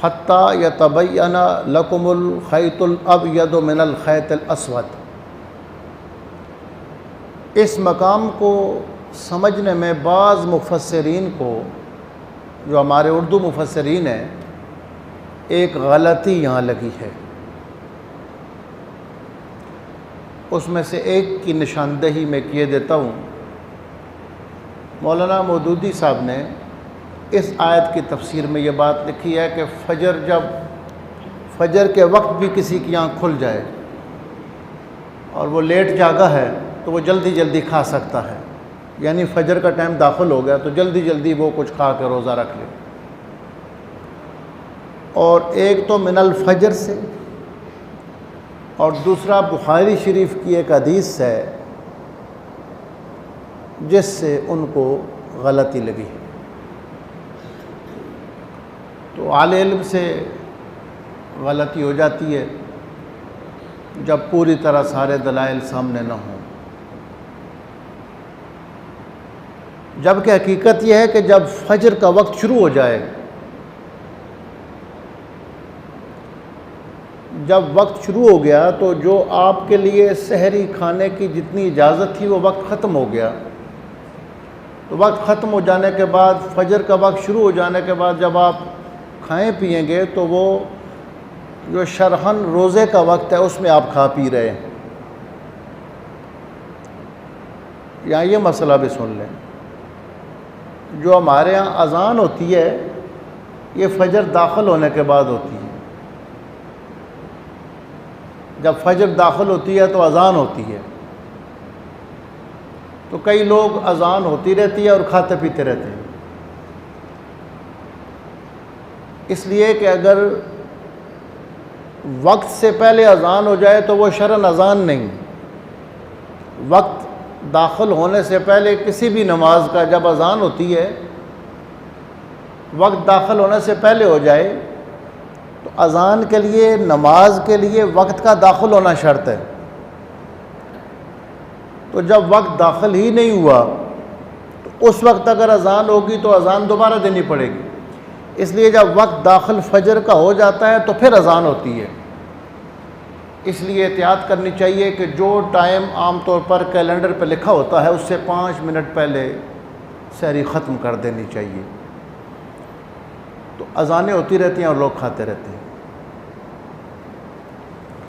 حتیٰ یتبین لکم الخیط الابید من الخیط الاسود۔ اس مقام کو سمجھنے میں بعض مفسرین کو، جو ہمارے اردو مفسرین ہیں، ایک غلطی یہاں لگی ہے۔ اس میں سے ایک کی نشاندہی میں کیے دیتا ہوں۔ مولانا مودودی صاحب نے اس آیت کی تفسیر میں یہ بات لکھی ہے کہ جب فجر کے وقت بھی کسی کی آنکھ کھل جائے اور وہ لیٹ جاگا ہے تو وہ جلدی جلدی کھا سکتا ہے، یعنی فجر کا ٹائم داخل ہو گیا تو جلدی جلدی وہ کچھ کھا کے روزہ رکھ لے۔ اور ایک تو من الفجر سے، اور دوسرا بخاری شریف کی ایک حدیث ہے جس سے ان کو غلطی لگی۔ تو اعلی علم سے غلطی ہو جاتی ہے جب پوری طرح سارے دلائل سامنے نہ ہوں، جبکہ حقیقت یہ ہے کہ جب فجر کا وقت شروع ہو جائے، جب وقت شروع ہو گیا تو جو آپ کے لیے سحری کھانے کی جتنی اجازت تھی وہ وقت ختم ہو گیا۔ تو وقت ختم ہو جانے کے بعد، فجر کا وقت شروع ہو جانے کے بعد جب آپ کھائیں پئیں گے تو وہ جو شرحن روزے کا وقت ہے اس میں آپ کھا پی رہے ہیں۔ یہاں یہ مسئلہ بھی سن لیں، جو ہمارے ہاں اذان ہوتی ہے یہ فجر داخل ہونے کے بعد ہوتی ہے۔ جب فجر داخل ہوتی ہے تو اذان ہوتی ہے، تو کئی لوگ اذان ہوتی رہتی ہے اور کھاتے پیتے رہتے ہیں، اس لیے کہ اگر وقت سے پہلے اذان ہو جائے تو وہ شرعاً اذان نہیں۔ وقت داخل ہونے سے پہلے کسی بھی نماز کا جب اذان ہوتی ہے، وقت داخل ہونے سے پہلے ہو جائے تو اذان کے لیے، نماز کے لیے وقت کا داخل ہونا شرط ہے۔ تو جب وقت داخل ہی نہیں ہوا تو اس وقت اگر اذان ہوگی تو اذان دوبارہ دینی پڑے گی۔ اس لیے جب وقت داخل فجر کا ہو جاتا ہے تو پھر اذان ہوتی ہے۔ اس لیے احتیاط کرنی چاہیے کہ جو ٹائم عام طور پر کیلنڈر پہ لکھا ہوتا ہے اس سے 5 منٹ پہلے سحری ختم کر دینی چاہیے۔ تو اذانیں ہوتی رہتی ہیں اور لوگ کھاتے رہتے ہیں۔